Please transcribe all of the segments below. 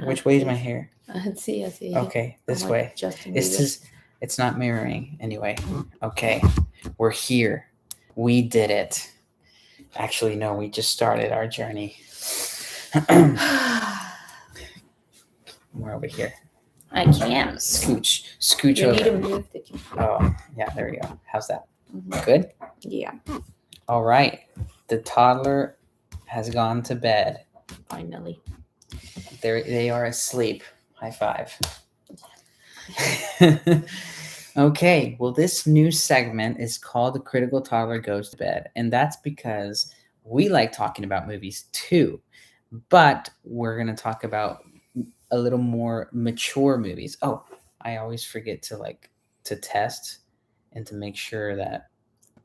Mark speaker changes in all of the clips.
Speaker 1: Which way is my hair?
Speaker 2: I see.
Speaker 1: Okay, this
Speaker 2: I'm
Speaker 1: way.
Speaker 2: like Justin
Speaker 1: It's
Speaker 2: Bieber.
Speaker 1: just, it's not mirroring anyway. Okay, we're here. We did it. Actually, no, we just started our journey. We're over here.
Speaker 2: I can't.
Speaker 1: Scooch
Speaker 2: You need to
Speaker 1: over.
Speaker 2: move the
Speaker 1: Oh, yeah, there we go. How's that?
Speaker 2: Mhm.
Speaker 1: Good?
Speaker 2: Yeah,
Speaker 1: All right. The toddler has gone to bed.
Speaker 2: finally.
Speaker 1: They are asleep. High five. Okay, well, this new segment is called The Critical Toddler Goes to Bed, and that's because we like talking about movies too, but we're going to talk about a little more mature movies. Oh, I always forget to test and to make sure that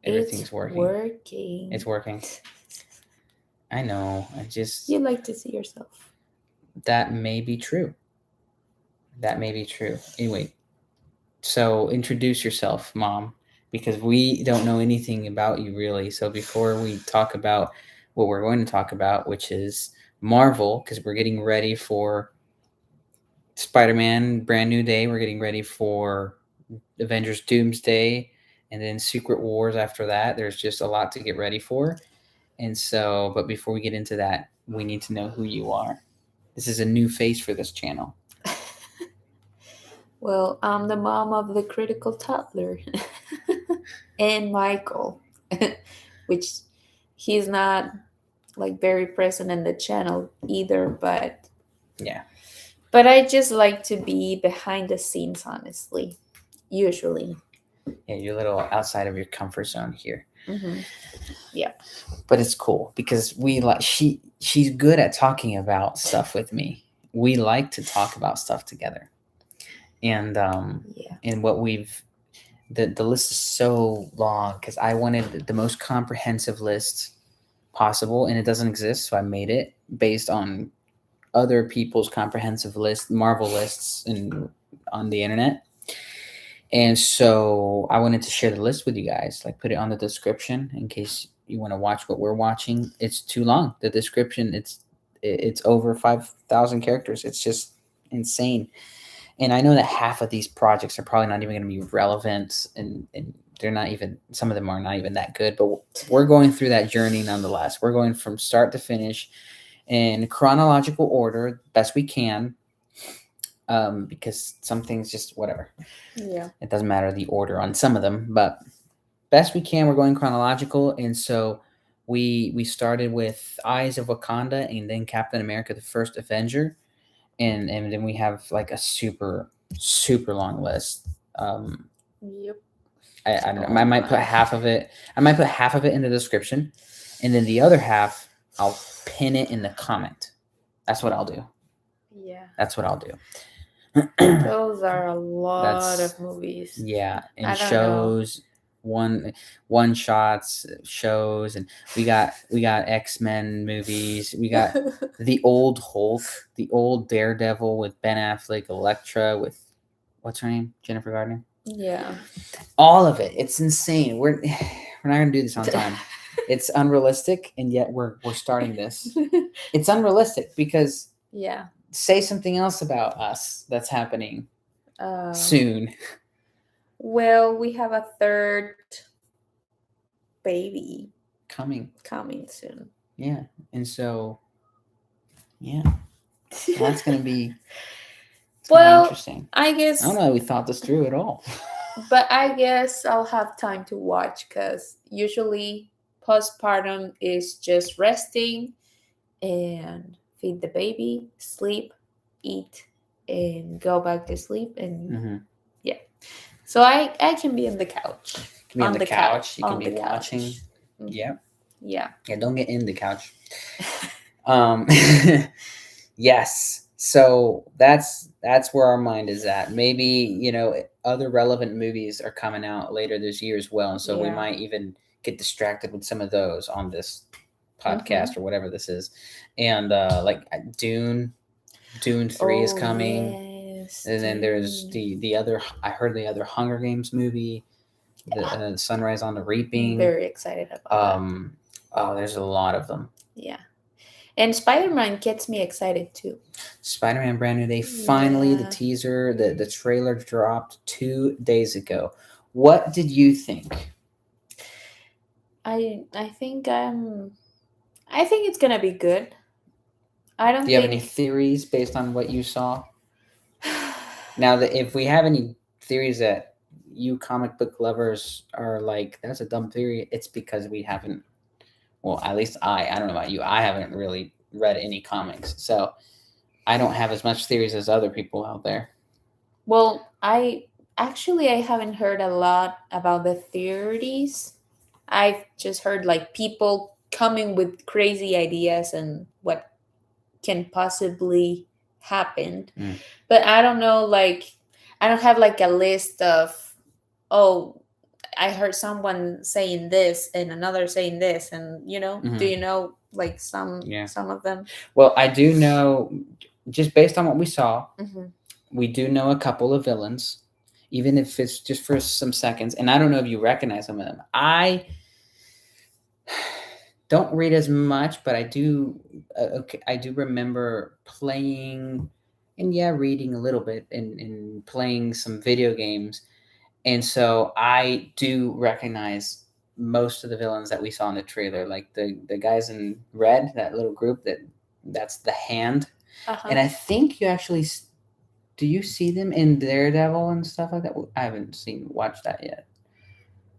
Speaker 1: everything's
Speaker 2: It's
Speaker 1: working.
Speaker 2: working.
Speaker 1: It's working. I know.
Speaker 2: You like to see yourself.
Speaker 1: That may be true. That may be true. Anyway, so introduce yourself, Mom, because we don't know anything about you really. So before we talk about what we're going to talk about, which is Marvel, because we're getting ready for Spider-Man Brand New Day, we're getting ready for Avengers Doomsday, and then Secret Wars after that. There's just a lot to get ready for. And so, but before we get into that, we need to know who you are. This is a new face for this channel.
Speaker 2: Well, I'm the mom of the critical toddler and Michael, which he's not like very present in the channel either, but
Speaker 1: Yeah.
Speaker 2: But I just like to be behind the scenes, honestly. Usually.
Speaker 1: Yeah, you're a little outside of your comfort zone here.
Speaker 2: Mm-hmm. Yeah.
Speaker 1: But it's cool because she's good at talking about stuff with me. We like to talk about stuff together. And and what the list is so long because I wanted the most comprehensive list possible, and it doesn't exist, so I made it based on other people's comprehensive list, Marvel lists, and on the internet. And so I wanted to share the list with you guys, like put it on the description in case you want to watch what we're watching. It's too long. The description, it's over 5,000 characters. It's just insane. And I know that half of these projects are probably not even going to be relevant, and they're not even, some of them are not even that good, but we're going through that journey nonetheless. We're going from start to finish in chronological order, best we can, because some things just whatever.
Speaker 2: Yeah.
Speaker 1: It doesn't matter the order on some of them, but best we can, we're going chronological. And so we started with Eyes of Wakanda and then Captain America, the First Avenger. And then we have like a super long list.
Speaker 2: Yep.
Speaker 1: I don't know. I might put half of it. I might put half of it in the description, and then the other half I'll pin it in the comment. That's what I'll do.
Speaker 2: Yeah.
Speaker 1: That's what I'll do.
Speaker 2: Those are a lot of movies.
Speaker 1: Yeah, and shows, one shots, shows, and we got X-Men movies. We got the old Hulk, the old Daredevil with Ben Affleck, Elektra with what's her name, Jennifer Gardner.
Speaker 2: Yeah,
Speaker 1: all of it. It's insane. We're not gonna do this on time. It's unrealistic, and yet we're starting this. It's unrealistic because say something else about us that's happening soon.
Speaker 2: Well, we have a third baby coming soon.
Speaker 1: Yeah, and so that's gonna be interesting.
Speaker 2: I guess
Speaker 1: I don't know how we thought this through at all.
Speaker 2: But I guess I'll have time to watch because usually postpartum is just resting and feed the baby, sleep, eat, and go back to sleep. And so I can be on the couch.
Speaker 1: You can be on the couch. You can be watching.
Speaker 2: Mm-hmm.
Speaker 1: Yeah. Don't get in the couch. Yes. So that's where our mind is at. Maybe, other relevant movies are coming out later this year as well. And so we might even get distracted with some of those on this podcast or whatever this is. And like Dune 3 is coming. Yes, and then there's the other, I heard the other Hunger Games movie, the Sunrise on the Reaping.
Speaker 2: Very excited about that.
Speaker 1: Oh, there's a lot of them.
Speaker 2: Yeah. And Spider-Man gets me excited too.
Speaker 1: Spider-Man brand new. They finally, the
Speaker 2: Yeah.
Speaker 1: teaser, the trailer dropped 2 days ago. What did you think?
Speaker 2: I think I think it's gonna be good. I don't
Speaker 1: Do you have any
Speaker 2: think
Speaker 1: theories based on what you saw? Now, if we have any theories that you comic book lovers are like, that's a dumb theory, it's because we haven't. Well, at least I don't know about you. I haven't really read any comics, so I don't have as much theories as other people out there.
Speaker 2: well, I haven't heard a lot about the theories. I've just heard like people coming with crazy ideas and what can possibly happen.
Speaker 1: Mm.
Speaker 2: But I don't know, like I don't have like a list of, oh, I heard someone saying this and another saying this, and do
Speaker 1: Mm-hmm.
Speaker 2: you know like
Speaker 1: Yeah.
Speaker 2: some of them?
Speaker 1: Well, I do know, just based on what we saw,
Speaker 2: Hmm.
Speaker 1: we do know a couple of villains, even if it's just for some seconds. And I don't know if you recognize some of them. I don't read as much, but I do. Okay, I do remember playing, and yeah, reading a little bit, and playing some video games, and so I do recognize most of the villains that we saw in the trailer, like the guys in red, that little group that's the Hand, and
Speaker 2: Uh-huh.
Speaker 1: I think you actually do you see them in Daredevil and stuff like that? I haven't watched that yet.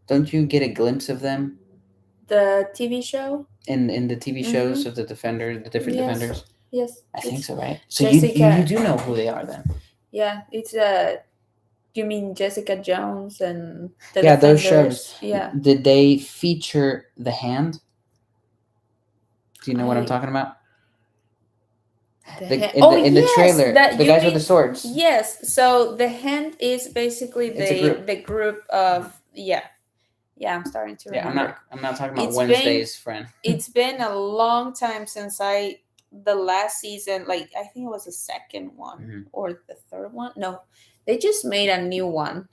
Speaker 1: Don't you get a glimpse of them
Speaker 2: The TV show.
Speaker 1: in the TV shows
Speaker 2: Mm-hmm.
Speaker 1: of the different
Speaker 2: Yes.
Speaker 1: defenders?
Speaker 2: Yes.
Speaker 1: I think
Speaker 2: It's
Speaker 1: so, right? So you
Speaker 2: Jessica.
Speaker 1: do know who they are then?
Speaker 2: Yeah, it's you mean Jessica Jones and the
Speaker 1: Yeah, those shows.
Speaker 2: Defenders? Yeah.
Speaker 1: Did they feature the Hand? Do you know what I'm
Speaker 2: I
Speaker 1: talking about?
Speaker 2: the
Speaker 1: The
Speaker 2: hand.
Speaker 1: in
Speaker 2: Oh
Speaker 1: the in the
Speaker 2: yes,
Speaker 1: trailer,
Speaker 2: that
Speaker 1: the
Speaker 2: you
Speaker 1: guys with the
Speaker 2: mean.
Speaker 1: swords.
Speaker 2: Yes. So the hand is basically
Speaker 1: It's a group.
Speaker 2: the group of, yeah. Yeah, I'm starting to
Speaker 1: Yeah,
Speaker 2: remember.
Speaker 1: I'm not talking about
Speaker 2: It's been
Speaker 1: Wednesday's friend.
Speaker 2: it's been a long time since the last season, like I think it was the second one
Speaker 1: Mhm.
Speaker 2: or the third one. No, they just made a new one,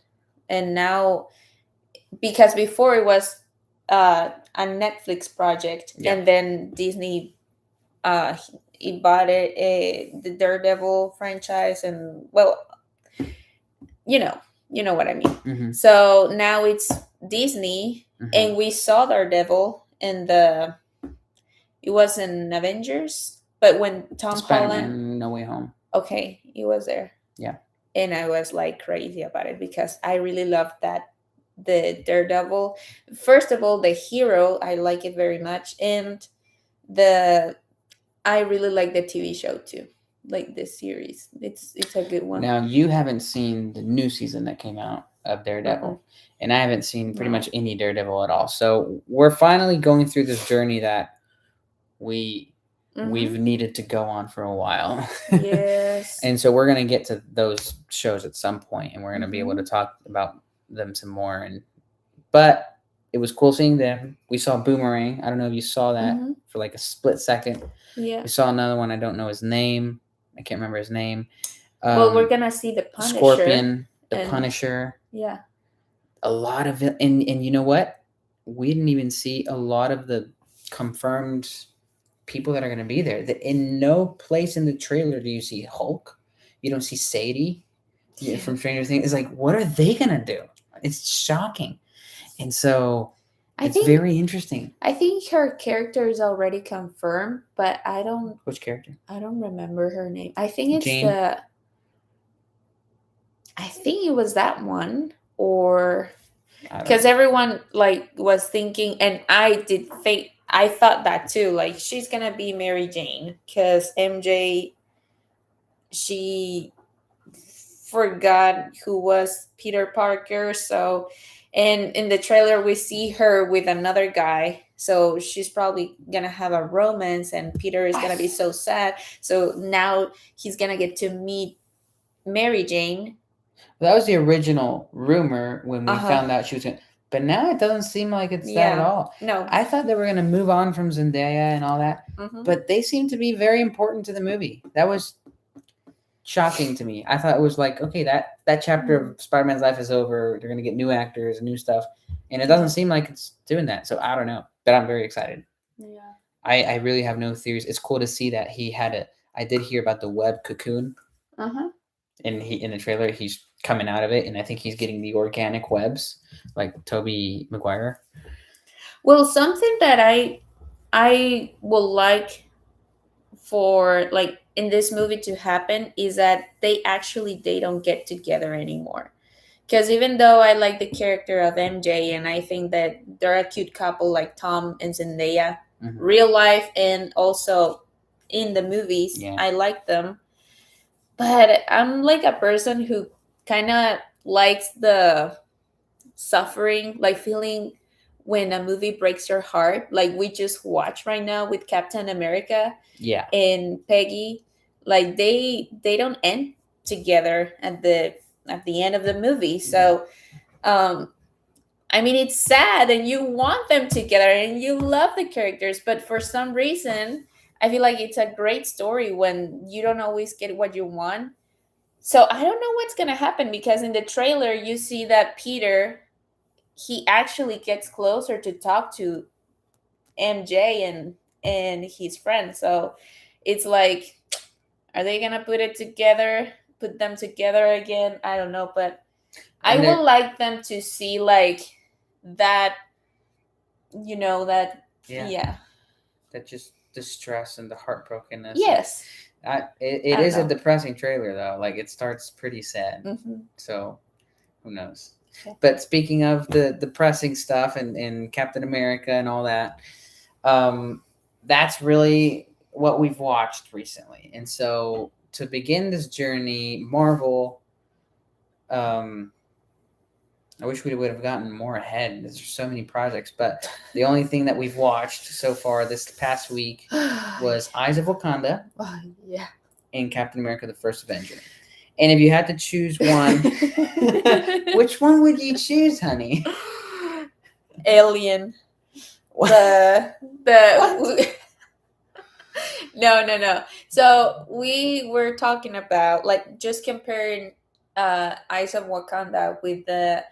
Speaker 2: and now, because before it was a Netflix project,
Speaker 1: Yeah.
Speaker 2: and then Disney uh he bought it, the Daredevil franchise, and well, you know what I mean.
Speaker 1: Mm-hmm.
Speaker 2: So now it's Disney,
Speaker 1: Mm-hmm.
Speaker 2: and we saw Daredevil in the it was in Avengers, but when Tom
Speaker 1: Spider-Man
Speaker 2: Holland,
Speaker 1: No Way Home.
Speaker 2: okay, he was there.
Speaker 1: Yeah.
Speaker 2: And I was like crazy about it because I really loved that, the Daredevil. First of all, the hero, I like it very much, and the I really like the TV show too, like this series. It's a good one.
Speaker 1: Now you haven't seen the new season that came out of Daredevil, and I haven't seen pretty
Speaker 2: No.
Speaker 1: much any Daredevil at all. So we're finally going through this journey that we've needed to go on for a while.
Speaker 2: Yes.
Speaker 1: And so we're gonna get to those shows at some point, and we're gonna be able to talk about them some more. But it was cool seeing them. We saw Boomerang. I don't know if you saw that for like a split second.
Speaker 2: Yeah.
Speaker 1: We saw another one. I don't know his name. I can't remember his name.
Speaker 2: Well, we're gonna see the Punisher.
Speaker 1: Scorpion, the Punisher.
Speaker 2: Yeah.
Speaker 1: A lot of it, and you know what? We didn't even see a lot of the confirmed people that are going to be there. In no place in the trailer do you see Hulk. You don't see Sadie from Stranger Things. It's like, what are they going to do? It's shocking. And so it's very interesting.
Speaker 2: I think her character is already confirmed, but I don't.
Speaker 1: Which character?
Speaker 2: I don't remember her name. I think it's
Speaker 1: Jane?
Speaker 2: I think it was that one, or because everyone like was thinking, and I did think, I thought that too. Like, she's gonna be Mary Jane because MJ, she forgot who was Peter Parker. So, and in the trailer we see her with another guy. So she's probably gonna have a romance, and Peter is gonna be so sad. So now he's gonna get to meet Mary Jane.
Speaker 1: Well, that was the original rumor when we found out she was going to. But now it doesn't seem like it's that at all.
Speaker 2: No.
Speaker 1: I thought they were going to move on from Zendaya and all that. But they seem to be very important to the movie. That was shocking to me. I thought it was like, okay, that chapter of Spider-Man's life is over. They're going to get new actors and new stuff. And it doesn't seem like it's doing that. So I don't know. But I'm very excited.
Speaker 2: Yeah.
Speaker 1: I really have no theories. It's cool to see that he had a. I did hear about the web cocoon, and he in the trailer he's coming out of it, and I think he's getting the organic webs like Toby Maguire.
Speaker 2: Well, something that I would like for like in this movie to happen is that they don't get together anymore. Because even though I like the character of MJ and I think that they're a cute couple like Tom and Zendaya, real life and also in the movies, I like them. But I'm like a person who kind of likes the suffering, like feeling when a movie breaks your heart, like we just watch right now with Captain America and Peggy. Like they don't end together at the end of the movie. So I mean, it's sad and you want them together and you love the characters, but for some reason I feel like it's a great story when you don't always get what you want. So I don't know what's gonna happen, because in the trailer you see that Peter, he actually gets closer to talk to MJ and his friend. So it's like, are they gonna put them together again? I don't know, but I would like them to see like that, that
Speaker 1: that just the stress and the heartbrokenness.
Speaker 2: Yes.
Speaker 1: It is a depressing trailer though. Like it starts pretty sad. So who knows? But speaking of the depressing stuff and Captain America and all that, that's really what we've watched recently. And so to begin this journey, Marvel, I wish we would have gotten more ahead. There's so many projects, but the only thing that we've watched so far this past week was Eyes of Wakanda and Captain America, the First Avenger. And if you had to choose one, which one would you choose, honey?
Speaker 2: Alien. No. So we were talking about like just comparing Eyes of Wakanda with the.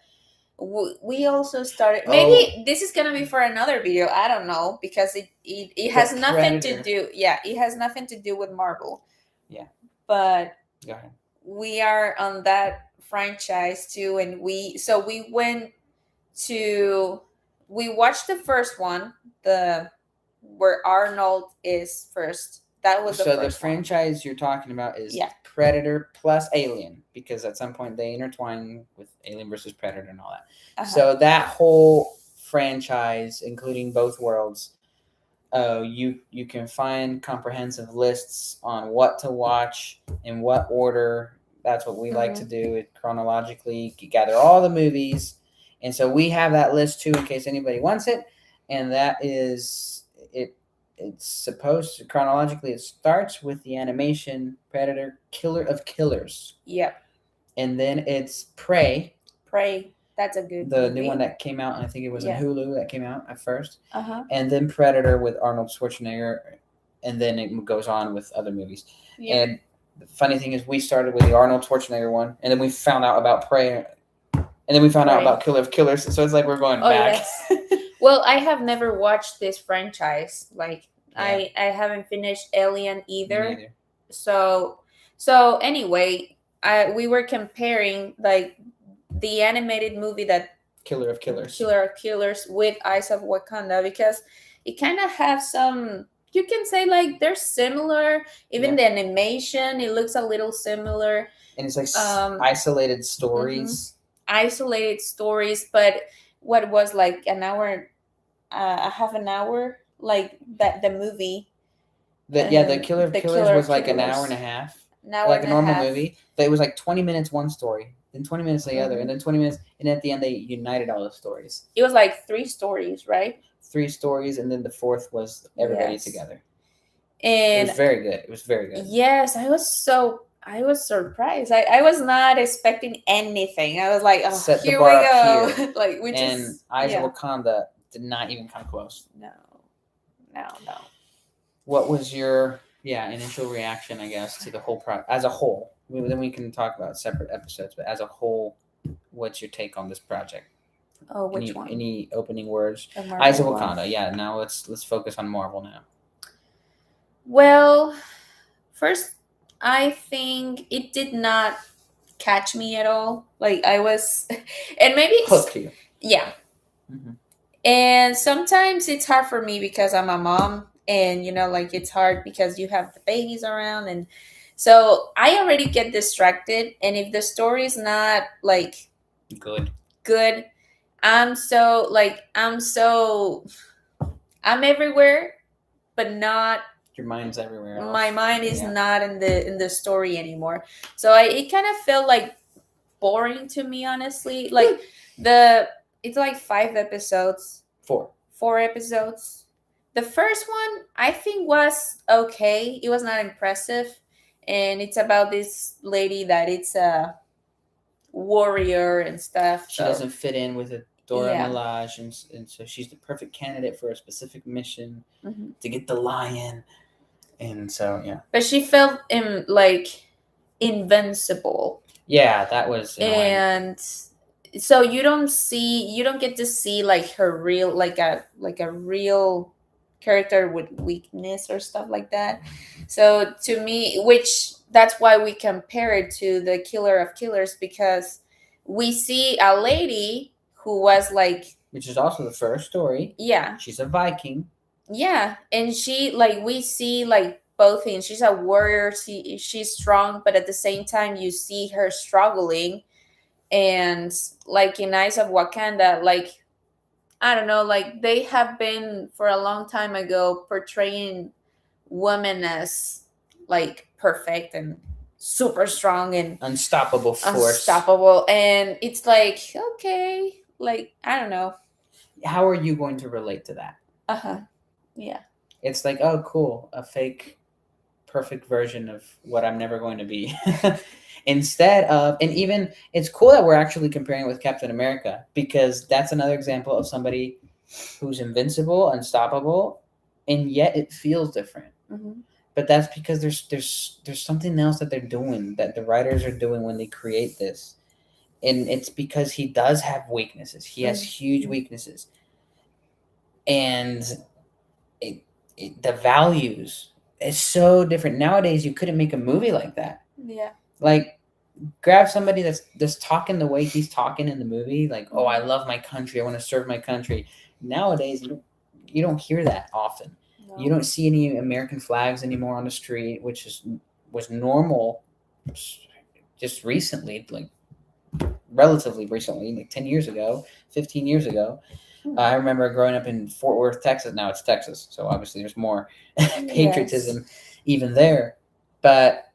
Speaker 2: We also started. Maybe this is gonna be for another video. I don't know, because it has nothing to do. Yeah, it has nothing to do with Marvel.
Speaker 1: Yeah.
Speaker 2: But
Speaker 1: go ahead.
Speaker 2: We are on that franchise too, and we watched the first one, where Arnold is first. That was the first
Speaker 1: the franchise one you're talking about is Predator plus Alien, because at some point they intertwine with Alien versus Predator and all that. So that whole franchise, including both worlds, you can find comprehensive lists on what to watch in what order. That's what we like to do, it chronologically. You gather all the movies, and so we have that list too in case anybody wants it. And that is it. It's supposed to chronologically. It starts with the animation Predator, Killer of Killers.
Speaker 2: Yep.
Speaker 1: And then it's Prey.
Speaker 2: That's a good
Speaker 1: the
Speaker 2: movie.
Speaker 1: New one that came out, and I think it was in Hulu that came out at first. And then Predator with Arnold Schwarzenegger, and then it goes on with other movies. And the funny thing is, we started with the Arnold Schwarzenegger one, and then we found out about Prey, and then we found out about Killer of Killers. So it's like we're going back.
Speaker 2: Yes. Well, I have never watched this franchise. Like I haven't finished Alien either. So anyway, we were comparing like the animated movie that Killer of Killers with Eyes of Wakanda, because it kind of have some, you can say like they're similar. Even the animation, it looks a little similar.
Speaker 1: And it's like isolated stories.
Speaker 2: Isolated stories, but what was like an hour, a half an hour, like that the movie.
Speaker 1: The Killer of Killers was like an hour and a half. Like a normal movie. But it was like 20 minutes one story, then 20 minutes the other, and then 20 minutes, and at the end they united all the stories.
Speaker 2: It was like 3 stories, right?
Speaker 1: 3 stories, and then the fourth was everybody together.
Speaker 2: And
Speaker 1: it was very good. It was very good.
Speaker 2: Yes, I was surprised. I was not expecting anything. I was like, oh, here we go.
Speaker 1: Here.
Speaker 2: Like we just.
Speaker 1: And Eyes of Wakanda did not even come close.
Speaker 2: No.
Speaker 1: What was your initial reaction, I guess, to the whole project as a whole? Then we can talk about separate episodes, but as a whole, what's your take on this project?
Speaker 2: Oh, which one?
Speaker 1: Any opening words? Eyes of Wakanda. Yeah. Now let's focus on Marvel now.
Speaker 2: Well, first, I think it did not catch me at all. Like I was, and maybe
Speaker 1: Hooked you.
Speaker 2: yeah.
Speaker 1: Mhm.
Speaker 2: And sometimes it's hard for me because I'm a mom, and like it's hard because you have the babies around, and so I already get distracted. And if the story is not like good, I'm everywhere, but not
Speaker 1: Your mind's everywhere else.
Speaker 2: my mind is
Speaker 1: Yeah.
Speaker 2: not in the story anymore. So it kind of felt like boring to me, honestly. Like it's like 5 episodes. Four episodes. The first one I think was okay. It was not impressive, and it's about this lady that it's a warrior and stuff.
Speaker 1: She
Speaker 2: So
Speaker 1: doesn't fit in with a Dora
Speaker 2: Yeah.
Speaker 1: Milaje, and so she's the perfect candidate for a specific mission
Speaker 2: Mhm.
Speaker 1: to get the lion. And so, yeah.
Speaker 2: But she felt like invincible,
Speaker 1: Yeah, that was annoying.
Speaker 2: and so you don't get to see like her real like a real character with weakness or stuff like that. So to me, which that's why we compare it to the Killer of Killers, because we see a lady who was like,
Speaker 1: Which is also the first story.
Speaker 2: yeah,
Speaker 1: She's a Viking.
Speaker 2: yeah, and she like we see like both things. She's a warrior, she's strong, but at the same time you see her struggling. And like in Eyes of Wakanda, like I don't know, like they have been for a long time ago portraying women as like perfect and super strong and
Speaker 1: Unstoppable force.
Speaker 2: unstoppable, and it's like, okay, like I don't know.
Speaker 1: How are you going to relate to that?
Speaker 2: Yeah.
Speaker 1: It's like, oh, cool, a fake perfect version of what I'm never going to be. Instead of, and even it's cool that we're actually comparing with Captain America, because that's another example of somebody who's invincible, unstoppable, and yet it feels different.
Speaker 2: Mm-hmm.
Speaker 1: But that's because there's something else that they're doing, that the writers are doing when they create this, and it's because he does have weaknesses. He has huge weaknesses, and the values is so different nowadays. You couldn't make a movie like that.
Speaker 2: Yeah.
Speaker 1: Like, grab somebody that's talking the way he's talking in the movie, like, oh, I love my country, I want to serve my country. Nowadays you don't hear that often. No. You don't see any American flags anymore on the street, which was normal just recently, like relatively recently, like 10 years ago, 15 years ago. I remember growing up in Fort Worth, Texas. Now it's Texas, so obviously there's more patriotism even there. But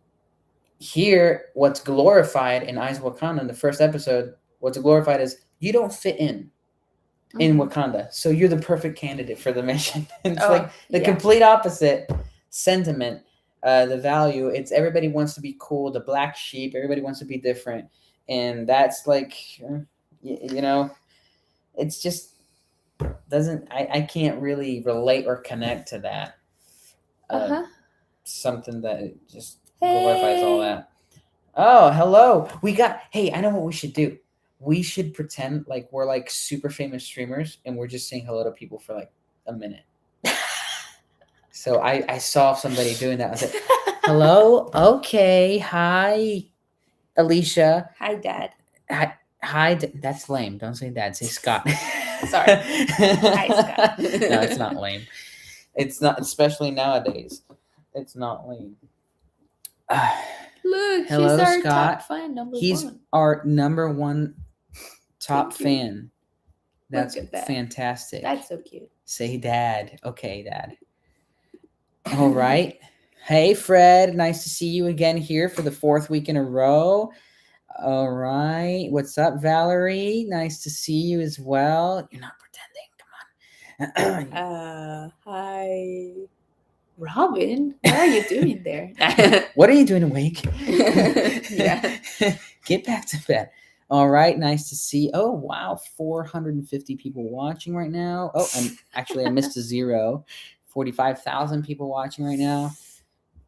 Speaker 1: here, what's glorified in Eyes of Wakanda in the first episode, what's glorified is you don't fit in Wakanda, so you're the perfect candidate for the mission. It's like the complete opposite sentiment. The value, it's everybody wants to be cool, the black sheep, everybody wants to be different, and that's like, it's just doesn't. I can't really relate or connect to that. Something that just glorifies all that. Oh, hello. Hey, I know what we should do. We should pretend like we're like super famous streamers and we're just saying hello to people for like a minute. So I saw somebody doing that. I said, hello. Okay. Hi, Alicia.
Speaker 2: Hi, Dad.
Speaker 1: Hi. That's lame. Don't say Dad. Say Scott.
Speaker 2: Sorry. Hi, Scott.
Speaker 1: No, it's not lame. It's not, especially nowadays. It's not lame.
Speaker 2: Look,
Speaker 1: hello,
Speaker 2: he's our
Speaker 1: Scott.
Speaker 2: top fan,
Speaker 1: He's
Speaker 2: one.
Speaker 1: our number one top fan. That's
Speaker 2: that.
Speaker 1: fantastic.
Speaker 2: That's so cute.
Speaker 1: Say Dad. Okay, Dad. All right. Hey, Fred. Nice to see you again here for the 4th week in a row. All right. What's up, Valerie? Nice to see you as well. You're not pretending. Come
Speaker 2: on. Hi. Robin, what are you doing there?
Speaker 1: What are you doing awake?
Speaker 2: Yeah.
Speaker 1: Get back to bed. All right, nice to see. Oh, wow, 450 people watching right now. Oh, I missed a zero. 45,000 people watching right now.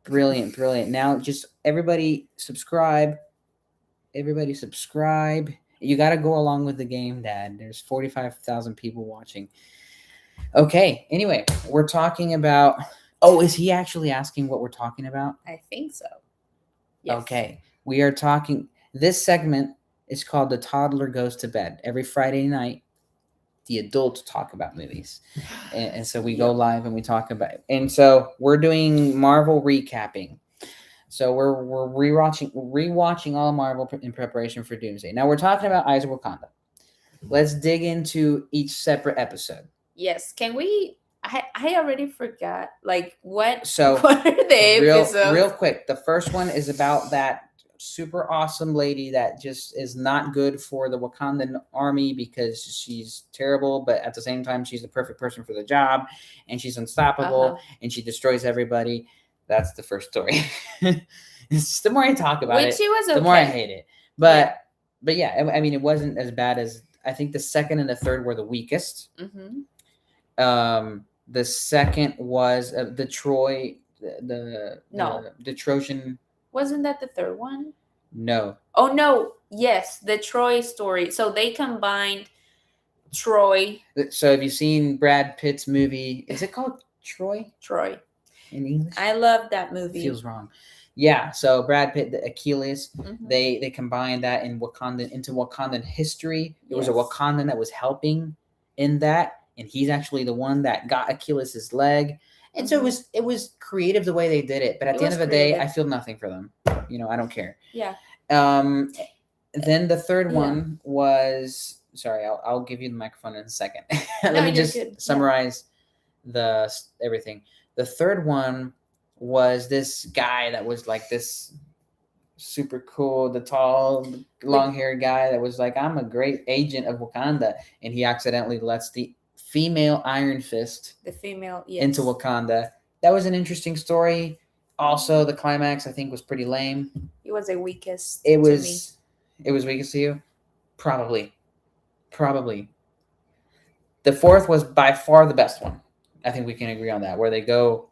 Speaker 1: Brilliant. Now, just everybody subscribe. You got to go along with the game, Dad. There's 45,000 people watching. Okay, anyway, we're talking about Oh, is he actually asking what we're talking about?
Speaker 2: I think so. Yes.
Speaker 1: Okay. We are talking. This segment is called The Toddler Goes to Bed. Every Friday night, the adults talk about movies. And so we go live and we talk about it. And so we're doing Marvel recapping. So we're rewatching all of Marvel in preparation for Doomsday. Now we're talking about Eyes of Wakanda. Let's dig into each separate episode.
Speaker 2: Yes. Can we? I already forgot. Like what?
Speaker 1: So
Speaker 2: what are the episodes?
Speaker 1: Real quick. The first one is about that super awesome lady that just is not good for the Wakandan army because she's terrible, but at the same time she's the perfect person for the job, and she's unstoppable, and she destroys everybody. That's the first story. It's the more I talk about it, the more I hate it. But yeah, I mean, it wasn't as bad as I think the second and the third were the weakest. The second was the Troy, the Trojan.
Speaker 2: Wasn't that the third one?
Speaker 1: No.
Speaker 2: Oh no! Yes, the Troy story. So they combined Troy.
Speaker 1: So have you seen Brad Pitt's movie? Is it called Troy?
Speaker 2: Troy.
Speaker 1: In English?
Speaker 2: I love that movie.
Speaker 1: Feels wrong. Yeah, so Brad Pitt, the Achilles, they combined that into Wakandan history. There was a Wakandan that was helping in that, and he's actually the one that got Achilles' leg. And so it was creative the way they did it. But at the end of the day, I feel nothing for them. I don't care.
Speaker 2: Yeah.
Speaker 1: Then the third one was sorry. I'll give you the microphone in a second. Let me just summarize everything. The third one was this guy that was like this super cool, the tall, long-haired guy that was like, I'm a great agent of Wakanda, and he accidentally lets the female Iron Fist into Wakanda. That was an interesting story. Also, the climax I think was pretty lame.
Speaker 2: It was the weakest.
Speaker 1: It was weakest to you? Probably. The fourth was by far the best one. I think we can agree on that. Where they go,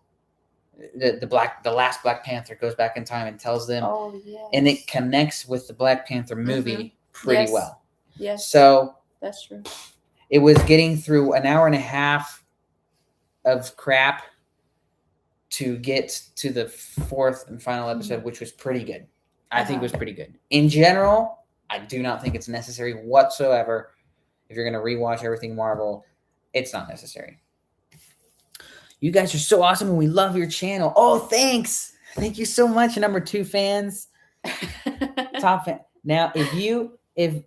Speaker 1: the last Black Panther goes back in time and tells them, and it connects with the Black Panther movie pretty well.
Speaker 2: Yes.
Speaker 1: So
Speaker 2: that's true.
Speaker 1: It was getting through an hour and a half of crap to get to the fourth and final episode, which was pretty good. I think it was pretty good. In general, I do not think it's necessary whatsoever. If you're going to rewatch everything Marvel, it's not necessary. You guys are so awesome and we love your channel. Oh, thanks. Thank you so much, number 2 fans. Top fan. Now, if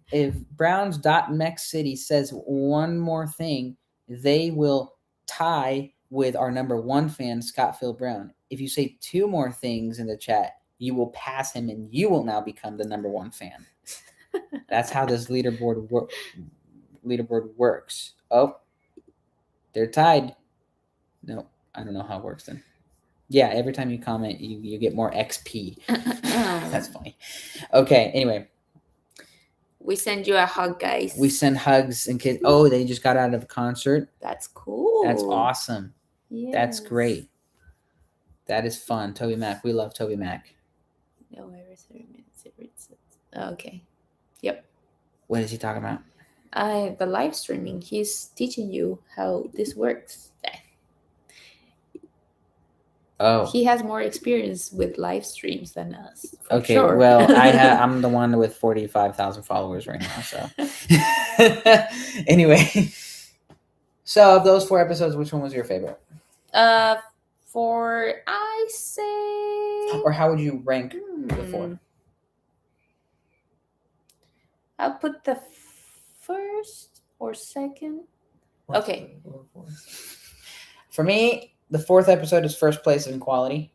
Speaker 1: Browns.Mex City says one more thing, they will tie with our number 1 fan, Scott Phil Brown. If you say 2 more things in the chat, you will pass him and you will now become the number 1 fan. That's how this leaderboard works. Oh, they're tied. No, I don't know how it works then. Yeah, every time you comment, you get more XP. That's funny. Okay, anyway.
Speaker 2: We send you a hug, guys.
Speaker 1: We send hugs and kids. Oh, they just got out of a concert.
Speaker 2: That's cool.
Speaker 1: That's awesome.
Speaker 2: Yes.
Speaker 1: That's great. That is fun. Toby Mac. We love Toby Mac.
Speaker 2: No, every 30 minutes. Okay. Yep.
Speaker 1: What is he talking about?
Speaker 2: The live streaming. He's teaching you how this works.
Speaker 1: Oh.
Speaker 2: He has more experience with live streams than us.
Speaker 1: Okay,
Speaker 2: sure.
Speaker 1: Well, I'm the one with 45,000 followers right now, so. Anyway. So, of those 4 episodes, which one was your favorite?
Speaker 2: I say...
Speaker 1: Or how would you rank the 4?
Speaker 2: I'll put the first or second. Okay.
Speaker 1: For me, the 4th episode is first place in quality.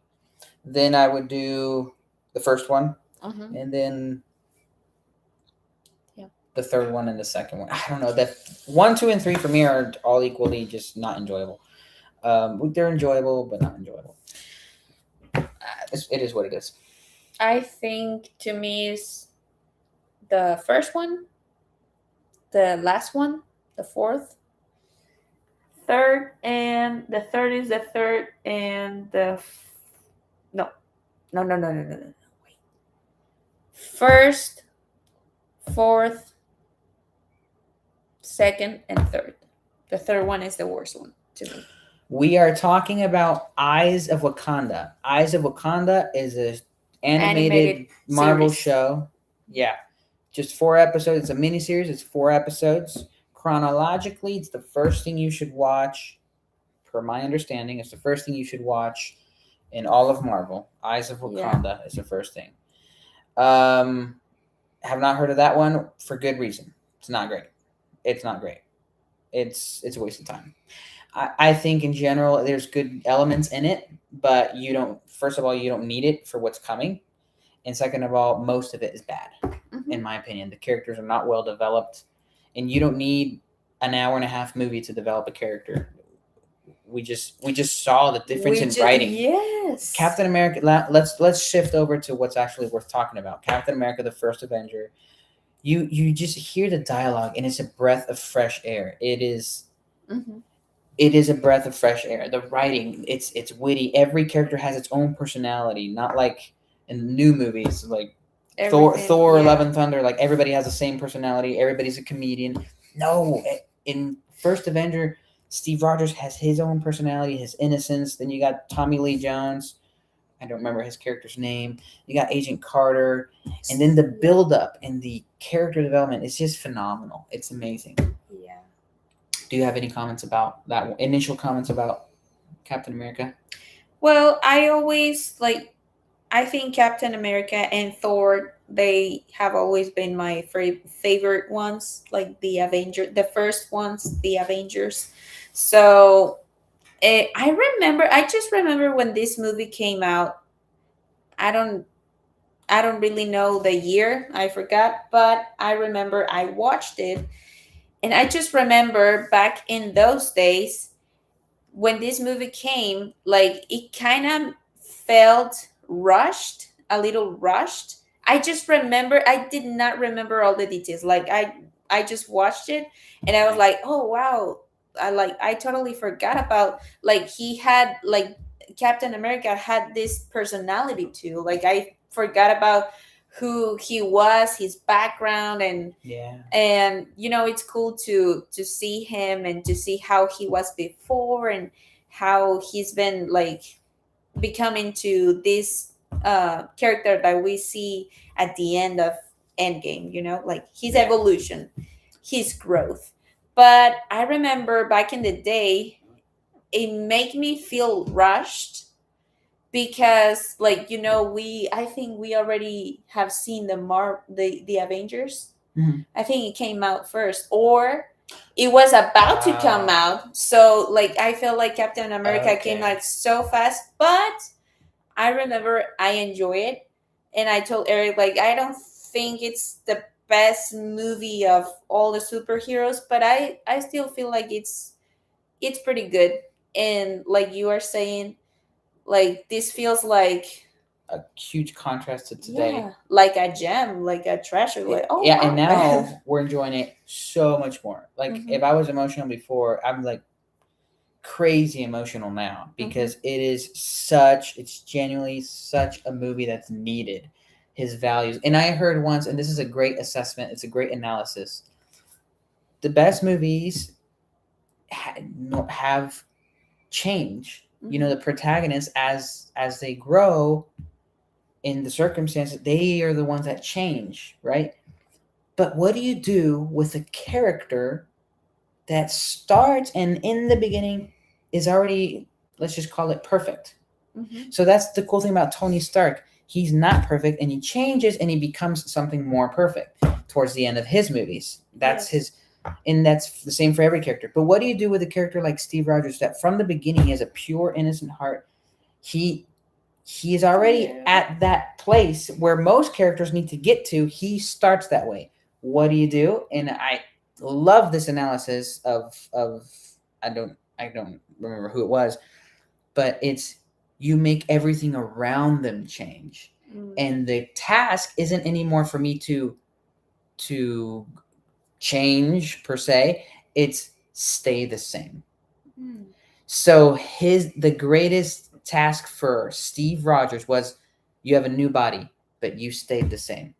Speaker 1: Then I would do the first one. And then the third one and the second one. I don't know. The 1, 2, and 3 for me are all equally just not enjoyable. They're enjoyable, but not enjoyable. It is what it is.
Speaker 2: I think to me is the first one, the last one, the 4th, third, and the third is the third, and the no. Wait. First, 4th, second, and third. The third one is the worst one to me.
Speaker 1: We are talking about Eyes of Wakanda. Eyes of Wakanda is a animated Marvel
Speaker 2: series.
Speaker 1: show. Yeah, just 4 episodes. It's a miniseries. It's 4 episodes. Chronologically, it's the first thing you should watch. Per my understanding, it's the first thing you should watch in all of Marvel. Eyes of
Speaker 2: Yeah.
Speaker 1: Wakanda is the first thing. Have not heard of that one for good reason. It's not great. It's not great. It's a waste of time. I think in general there's good elements in it, but you don't. First of all, you don't need it for what's coming, and second of all, most of it is bad, in my opinion. The characters are not well developed, and you don't need an hour and a half movie to develop a character. We just saw the difference in writing.
Speaker 2: Yes.
Speaker 1: Captain America. Let's shift over to what's actually worth talking about. Captain America: The First Avenger. You just hear the dialogue, and it's a breath of fresh air. It is.
Speaker 2: Mm-hmm.
Speaker 1: It is a breath of fresh air. The writing, it's witty. Every character has its own personality, not like in new movies like Thor,
Speaker 2: Yeah.
Speaker 1: Love and Thunder. Like everybody has the same personality. Everybody's a comedian. No, in First Avenger, Steve Rogers has his own personality, his innocence. Then you got Tommy Lee Jones. I don't remember his character's name. You got Agent Carter, and then the build up and the character development is just phenomenal. It's amazing.
Speaker 2: Yeah.
Speaker 1: Do you have any comments about that? Initial comments about Captain America?
Speaker 2: Well, I think Captain America and Thor, they have always been my favorite ones, like the first ones, the Avengers. So I just remember when this movie came out. I don't, I don't really know the year. I forgot, but I remember I watched it, and I just remember back in those days when this movie came, like it kind of felt rushed, a little rushed. I just remember I did not remember all the details. Like I just watched it and I was like, "Oh wow." I totally forgot about like he had like Captain America had this personality too. Like I forgot about who he was, his background,
Speaker 1: Yeah.
Speaker 2: and it's cool to see him and to see how he was before and how he's been like becoming to this character that we see at the end of Endgame, like his evolution, his growth. But I remember back in the day it made me feel rushed because like I think we already have seen the Avengers.
Speaker 1: Mm-hmm.
Speaker 2: I think it came out first, or it was about to come out. So, like, I feel like Captain America came out so fast, but I remember I enjoy it, and I told Eric like I don't think it's the best movie of all the superheroes, but I still feel like it's pretty good. And like you are saying, like this feels like
Speaker 1: a huge contrast to today.
Speaker 2: Yeah, like a gem, like a treasure. Like, oh
Speaker 1: yeah,
Speaker 2: wow.
Speaker 1: And now we're enjoying it so much more. Like if I was emotional before, I'm like crazy emotional now because it's genuinely such a movie that's needed. His values, and I heard once, and this is a great assessment. It's a great analysis. The best movies have change. The protagonists as they grow in the circumstances, they are the ones that change, right? But what do you do with a character that starts and in the beginning is already, let's just call it perfect? So that's the cool thing about Tony Stark. He's not perfect and he changes and he becomes something more perfect towards the end of his movies. That's his, and that's the same for every character. But what do you do with a character like Steve Rogers that from the beginning he has a pure, innocent heart? He is already at that place where most characters need to get to. He starts that way. What do you do? And I love this analysis of I don't remember who it was, but it's you make everything around them change. And the task isn't anymore for me to change per se. It's stay the same. So the greatest task for Steve Rogers was you have a new body, but you stayed the same.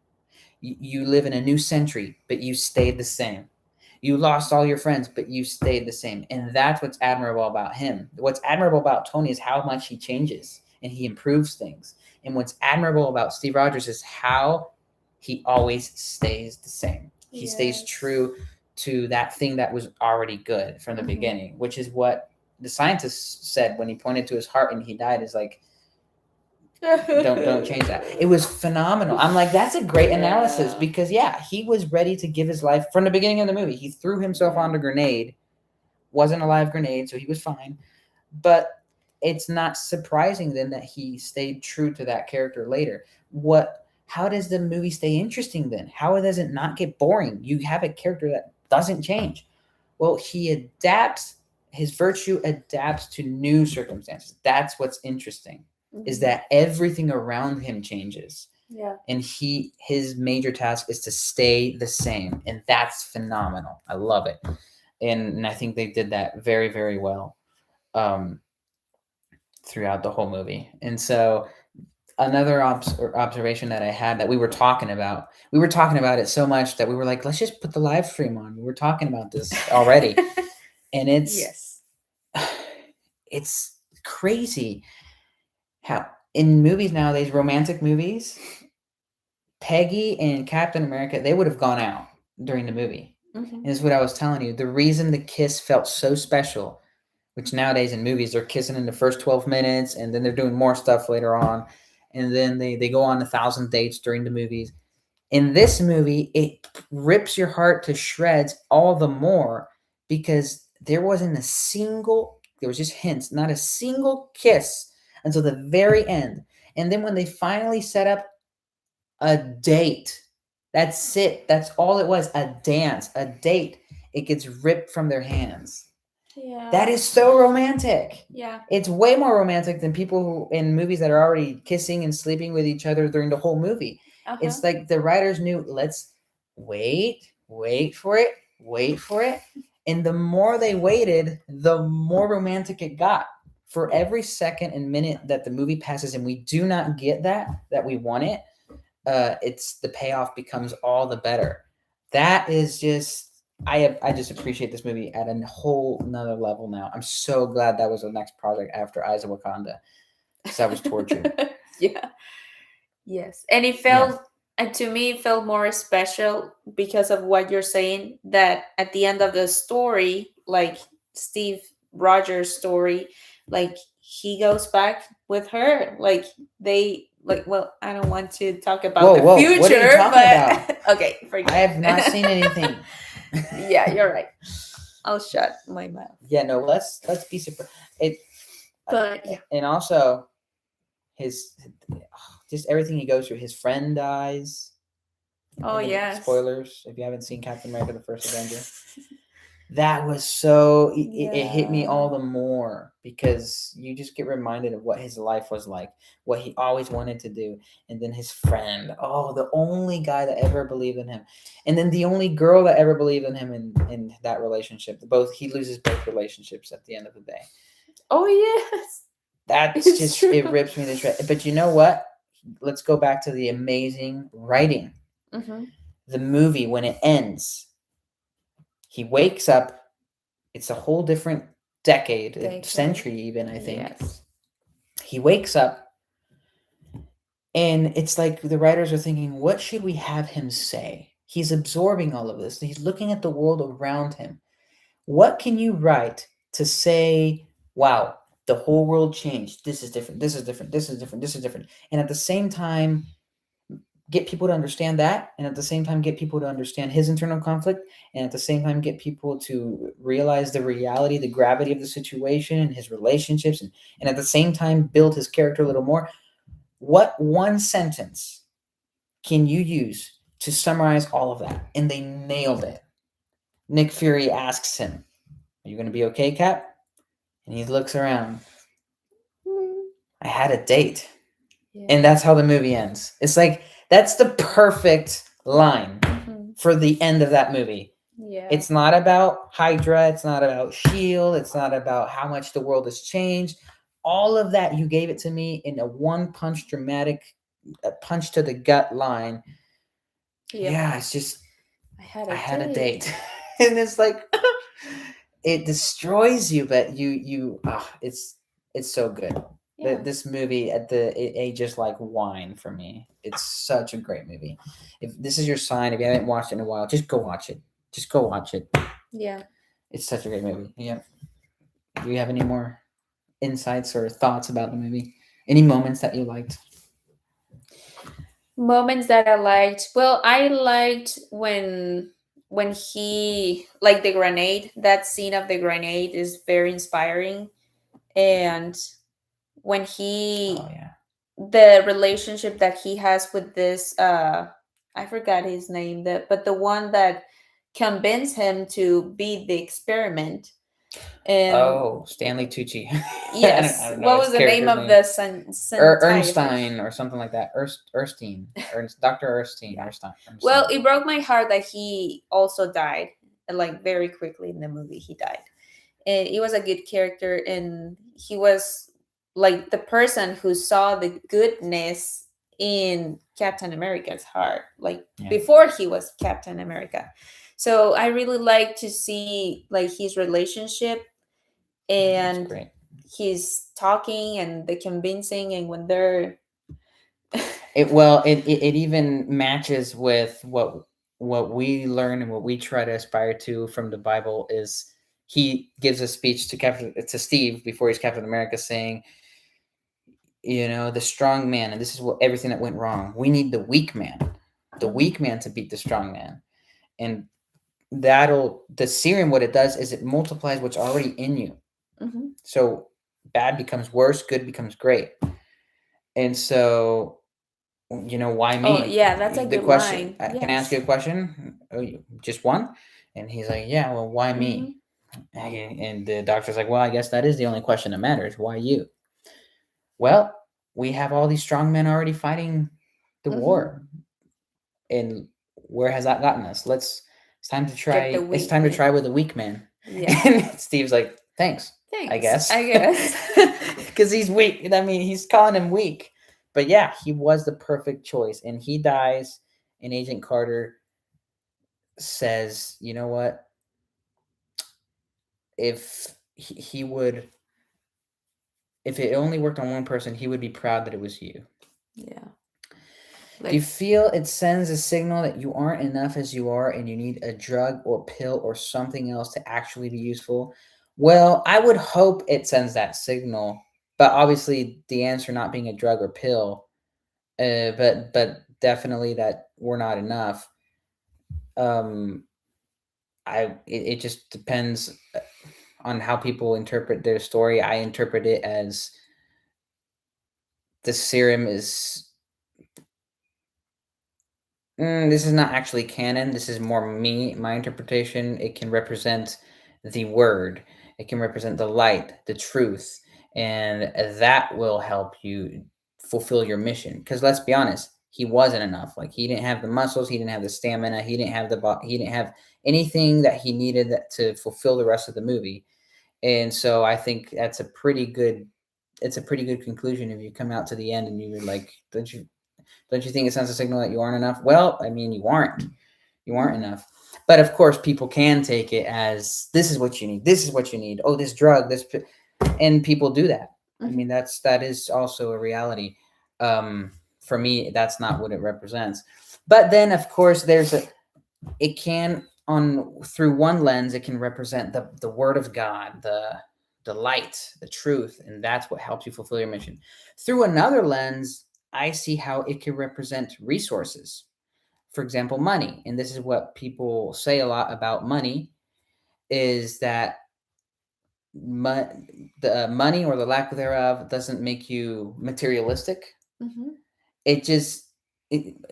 Speaker 1: You live in a new century, but you stayed the same. You lost all your friends, but you stayed the same. And that's what's admirable about him. What's admirable about Tony is how much he changes and he improves things. And what's admirable about Steve Rogers is how he always stays the same. He stays true to that thing that was already good from the beginning, which is what the scientist said when he pointed to his heart and he died, is like, don't change that. It was phenomenal. I'm like, that's a great analysis, because he was ready to give his life from the beginning of the movie. He threw himself on the grenade, wasn't a live grenade, so he was fine. But it's not surprising then that he stayed true to that character later. How does the movie stay interesting then? How does it not get boring? You have a character that doesn't change. Well, he adapts, his virtue adapts to new circumstances. That's what's interesting, is that everything around him changes.
Speaker 2: Yeah.
Speaker 1: And his major task is to stay the same. And that's phenomenal. I love it. And I think they did that very, very well throughout the whole movie. And so another observation that I had that we were talking about it so much that we were like, let's just put the live stream on. We were talking about this already. And it's crazy how in movies nowadays, romantic movies, Peggy and Captain America, they would have gone out during the movie. And this is what I was telling you. The reason the kiss felt so special, which nowadays in movies, they're kissing in the first 12 minutes and then they're doing more stuff later on. And then they go on 1,000 dates during the movies. In this movie, it rips your heart to shreds all the more because there was just hints, not a single kiss until the very end. And then when they finally set up a date, that's it. That's all it was. A dance, a date. It gets ripped from their hands.
Speaker 2: Yeah.
Speaker 1: That is so romantic.
Speaker 2: Yeah.
Speaker 1: It's way more romantic than people who in movies that are already kissing and sleeping with each other during the whole movie. It's like the writers knew, let's wait for it. And the more they waited, the more romantic it got. For every second and minute that the movie passes and we do not get that we want it, it's the payoff becomes all the better. That is just, I just appreciate this movie at a whole nother level now. I'm so glad that was the next project after Eyes of Wakanda, because that was torture.
Speaker 2: Yeah. Yes. And it felt, and to me, it felt more special because of what you're saying, that at the end of the story, like Steve Rogers' story, like he goes back with her. Like well, I don't want to talk about the future,
Speaker 1: what are you talking about?
Speaker 2: Okay, forget.
Speaker 1: I have not seen anything.
Speaker 2: Yeah, you're right. I'll shut my mouth.
Speaker 1: Yeah, no, let's be super.
Speaker 2: But yeah,
Speaker 1: and also just everything he goes through. His friend dies.
Speaker 2: Oh yes.
Speaker 1: Spoilers if you haven't seen Captain America: The First Avenger. That was so it hit me all the more because you just get reminded of what his life was like, what he always wanted to do, and then his friend, the only guy that ever believed in him, and then the only girl that ever believed in him in that relationship. He loses both relationships at the end of the day.
Speaker 2: Oh yes.
Speaker 1: That's just true. It rips me to shreds. But you know what? Let's go back to the amazing writing. The movie, when it ends, he wakes up. It's a whole different decade. Century even, I think. Yes. He wakes up, and it's like the writers are thinking, what should we have him say? He's absorbing all of this. He's looking at the world around him. What can you write to say, wow, the whole world changed. This is different. This is different. This is different. This is different. And at the same time, get people to understand that, and at the same time get people to understand his internal conflict, and at the same time get people to realize the reality, the gravity of the situation and his relationships, and at the same time build his character a little more. What one sentence can you use to summarize all of that? And they nailed it. Nick Fury asks him, are you going to be okay, Cap? And he looks around. I had a date. Yeah. And that's how the movie ends. It's like, that's the perfect line for the end of that movie. Yeah. It's not about Hydra. It's not about S.H.I.E.L.D. It's not about how much the world has changed. All of that, you gave it to me in a one-punch dramatic, punch to the gut line. Yeah, it's just, I had a date. And it's like it destroys you, but it's so good.
Speaker 2: Yeah.
Speaker 1: This movie at the it ages like wine for me. It's such a great movie. If this is your sign, if you haven't watched it in a while, just go watch it. Just go watch it.
Speaker 2: Yeah.
Speaker 1: It's such a great movie. Yeah. Do you have any more insights or thoughts about the movie? Any moments that you liked?
Speaker 2: Moments that I liked. Well, I liked when he like the grenade. That scene of the grenade is very inspiring, and when
Speaker 1: Oh
Speaker 2: he
Speaker 1: yeah.
Speaker 2: the relationship that he has with this I forgot his name, but the one that convinced him to be the experiment. And
Speaker 1: Oh, Stanley Tucci. I
Speaker 2: yes,
Speaker 1: don't know
Speaker 2: what
Speaker 1: his
Speaker 2: was the name
Speaker 1: character's
Speaker 2: of
Speaker 1: name.
Speaker 2: the scientist?
Speaker 1: Ernstein or something like that. Erstein. Dr. Erstein.
Speaker 2: Yeah.
Speaker 1: Ernstein.
Speaker 2: Well, it broke my heart that he also died, like very quickly in the movie. He died, and he was a good character, and he was like the person who saw the goodness in Captain America's heart, like
Speaker 1: Yeah.
Speaker 2: before he was Captain America. So I really like to see like his relationship
Speaker 1: That's
Speaker 2: and
Speaker 1: great.
Speaker 2: his talking and the convincing, and when they're
Speaker 1: It even matches with what we learn and what we try to aspire to from the Bible is he gives a speech to Steve before he's Captain America saying, the strong man, and this is what everything that went wrong. We need the weak man to beat the strong man. And the serum, what it does is it multiplies what's already in you.
Speaker 2: Mhm.
Speaker 1: So bad becomes worse, good becomes great. And so, why
Speaker 2: Oh
Speaker 1: me?
Speaker 2: yeah, that's a
Speaker 1: The
Speaker 2: good
Speaker 1: question,
Speaker 2: line.
Speaker 1: can I ask you
Speaker 2: Yes.
Speaker 1: a question? Oh, just one? And he's like, yeah, well, why
Speaker 2: Hmm.
Speaker 1: me? And the doctor's like, well, I guess that is the only question that matters. Why you? Well, we have all these strong men already fighting the
Speaker 2: Hmm.
Speaker 1: war. And where has that gotten us? It's time to
Speaker 2: Get the
Speaker 1: try. It's
Speaker 2: weak
Speaker 1: time to
Speaker 2: man.
Speaker 1: try with a weak man.
Speaker 2: Yeah.
Speaker 1: And Steve's like, thanks, I
Speaker 2: Thanks.
Speaker 1: guess.
Speaker 2: I guess.
Speaker 1: Because he's weak. I mean, he's calling him weak. But yeah, he was the perfect choice. And he dies, and Agent Carter says, you know what? If he would, if it only worked on one person, he would be proud that it was you.
Speaker 2: Yeah.
Speaker 1: Do you
Speaker 2: Like.
Speaker 1: feel it sends a signal that you aren't enough as you are and you need a drug or pill or something else to actually be useful? Well, I would hope it sends that signal, but obviously the answer not being a drug or pill, but definitely that we're not enough. Um, it just depends on how people interpret their story. I interpret it as the serum is this is not actually canon. This is more my interpretation. It can represent the word. It can represent the light, the truth, and that will help you fulfill your mission. Because let's be honest, he wasn't enough. Like he didn't have the muscles, he didn't have the stamina, he didn't have he didn't have anything that he needed to fulfill the rest of the movie. And so I think that's a pretty good. It's a pretty good conclusion if you come out to the end and you're like, don't you think it sends a signal that you aren't enough? Well, I mean, you aren't. You aren't enough. But of course, people can take it as this is what you need. This is what you need. Oh, this drug, and people do that. I mean, that is also a reality. For me, that's not what it represents. But then, of course, it can on through one lens, it can represent the word of God, the light, the truth, and that's what helps you fulfill your mission. Through another lens, I see how it can represent resources. For example, money. And this is what people say a lot about money is that the money or the lack thereof doesn't make you materialistic.
Speaker 2: Hmm.
Speaker 1: It just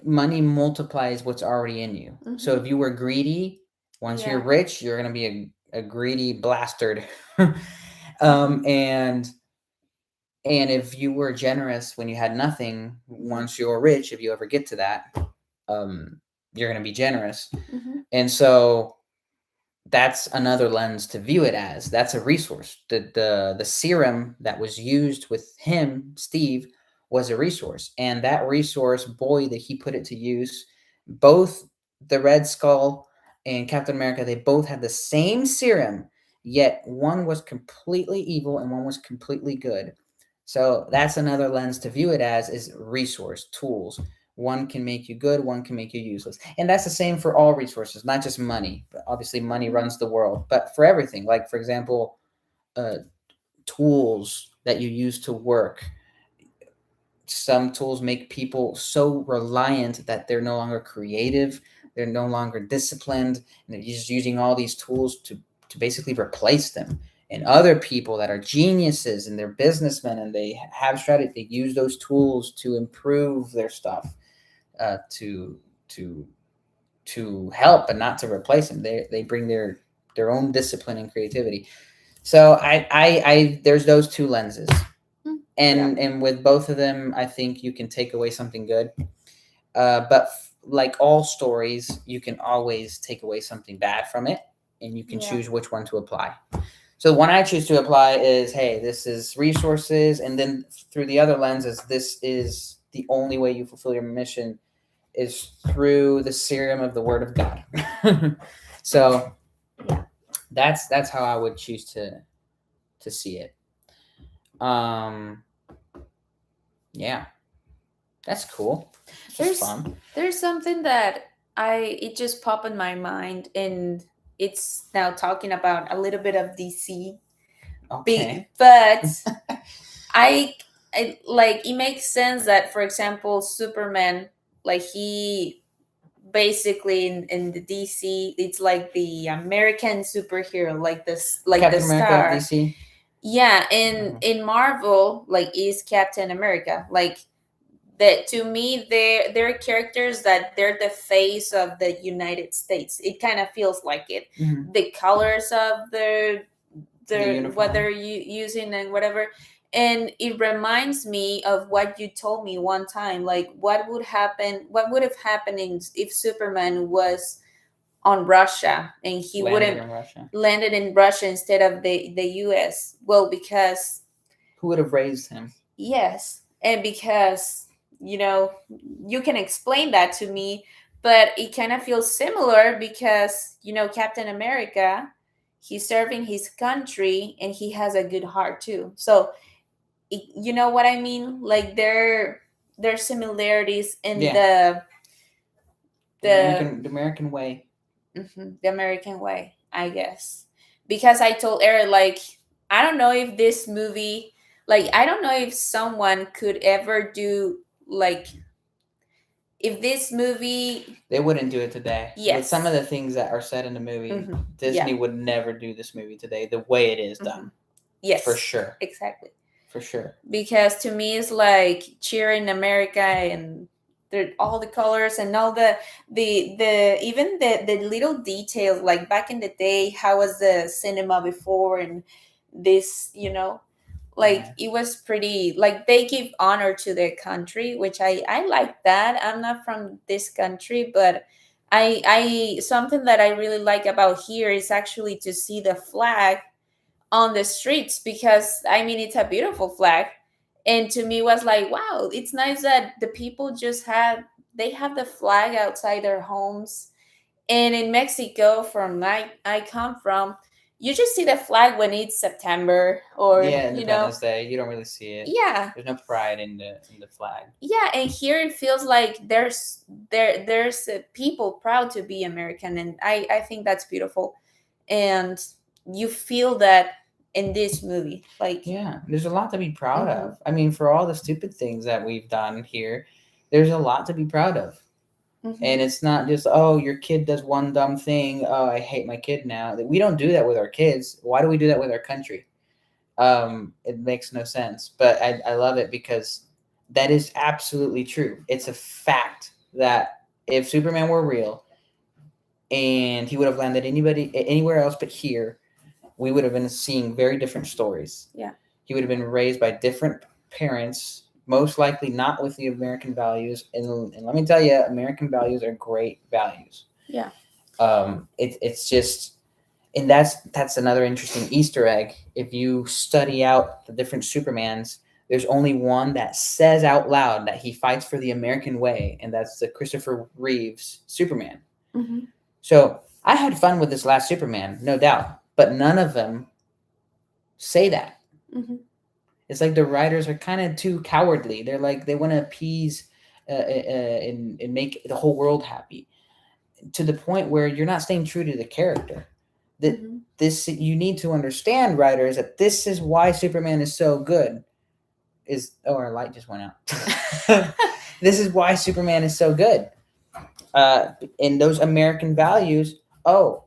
Speaker 1: money multiplies what's already in you. So if you were greedy, once you're
Speaker 2: Yeah.
Speaker 1: rich, you're going to be a greedy bastard.
Speaker 2: Mhm.
Speaker 1: And if you were generous when you had nothing, once you're rich, if you ever get to that, you're going to be generous.
Speaker 2: Mhm.
Speaker 1: And so that's another lens to view it as. That's a resource. The serum that was used with him, Steve, was a resource. And that resource, boy, that he put it to use, both the Red Skull and Captain America, they both had the same serum, yet one was completely evil and one was completely good. So that's another lens to view it as, is resource, tools. One can make you good, one can make you useless. And that's the same for all resources, not just money. But obviously money runs the world, but for everything. Like, for example, tools that you use to work. Some tools make people so reliant that they're no longer creative, they're no longer disciplined, and they're just using all these tools to basically replace them. And other people that are geniuses and they're businessmen and they have strategy, they use those tools to improve their stuff, to help, but not to replace them. They bring their own discipline and creativity. So I there's those two lenses, and with both of them, I think you can take away something good. But like all stories, you can always take away something bad from it, and you can choose which one to apply. So the one I choose to apply is, hey, this is resources, and then through the other lenses, this is the only way you fulfill your mission is through the serum of the Word of God. So that's how I would choose to see it. Yeah, that's cool. That's fun.
Speaker 2: There's something that it just popped in my mind, and it's now talking about a little bit of DC.
Speaker 1: Okay.
Speaker 2: But I like, it makes sense that, for example, Superman, like, he basically in the DC, it's like the American superhero, like this, like
Speaker 1: Captain
Speaker 2: the
Speaker 1: America
Speaker 2: star.
Speaker 1: of DC.
Speaker 2: Yeah, in Marvel, like, is Captain America, like, that to me, they're characters that they're the face of the United States. It kind of feels like it. The colors of the what they're using and whatever, and it reminds me of what you told me one time, like what would have happened if Superman was on Russia and he landed in Russia instead of the US. Well, because
Speaker 1: who would have raised him?
Speaker 2: Yes, and because you can explain that to me, but it kind of feels similar because Captain America, he's serving his country and he has a good heart too. So you know what I mean? Like, there are similarities in the
Speaker 1: American way.
Speaker 2: The American way, I guess. Because I told Eric, like, I don't know if this movie, like, I don't know if someone could ever do, like, if this movie.
Speaker 1: They wouldn't do it today.
Speaker 2: Yes.
Speaker 1: With some of the things that are said in the movie, Disney would never do this movie today the way it is done.
Speaker 2: Yes.
Speaker 1: For sure.
Speaker 2: Exactly.
Speaker 1: For sure.
Speaker 2: Because to me, it's like cheering America, and all the colors and all the even the little details, like back in the day, how was the cinema before, and this, like, it was pretty, like, they give honor to their country, which I like that. I'm not from this country, but I something that I really like about here is actually to see the flag on the streets, because I mean, it's a beautiful flag. And to me, it was like, wow, it's nice that the people they have the flag outside their homes. And in Mexico, from I come from, you just see the flag when it's September, or
Speaker 1: Independence Day. You don't really see it.
Speaker 2: Yeah,
Speaker 1: there's no pride in the flag.
Speaker 2: Yeah, and here it feels like there's people proud to be American, and I think that's beautiful, and you feel that in this movie. Like,
Speaker 1: yeah, there's a lot to be proud of. I mean, for all the stupid things that we've done here, there's a lot to be proud of. And it's not just, oh, your kid does one dumb thing, oh, I hate my kid now. We don't do that with our kids. Why do we do that with our country? It makes no sense. But I love it because that is absolutely true. It's a fact that if Superman were real and he would have landed anywhere else but here, we would have been seeing very different stories.
Speaker 2: Yeah.
Speaker 1: He would have been raised by different parents, most likely not with the American values. And let me tell you, American values are great values.
Speaker 2: Yeah.
Speaker 1: It's just, and that's another interesting Easter egg. If you study out the different Supermans, there's only one that says out loud that he fights for the American way, and that's the Christopher Reeves Superman.
Speaker 2: Mm-hmm.
Speaker 1: So I had fun with this last Superman, no doubt, but none of them say that.
Speaker 2: Mm-hmm.
Speaker 1: It's like the writers are kind of too cowardly. They're like they want to appease and make the whole world happy to the point where you're not staying true to the character. That
Speaker 2: Mm-hmm.
Speaker 1: this you need to understand, writers, that this is why Superman is so good. Our light just went out. This is why Superman is so good. In those American values. Oh,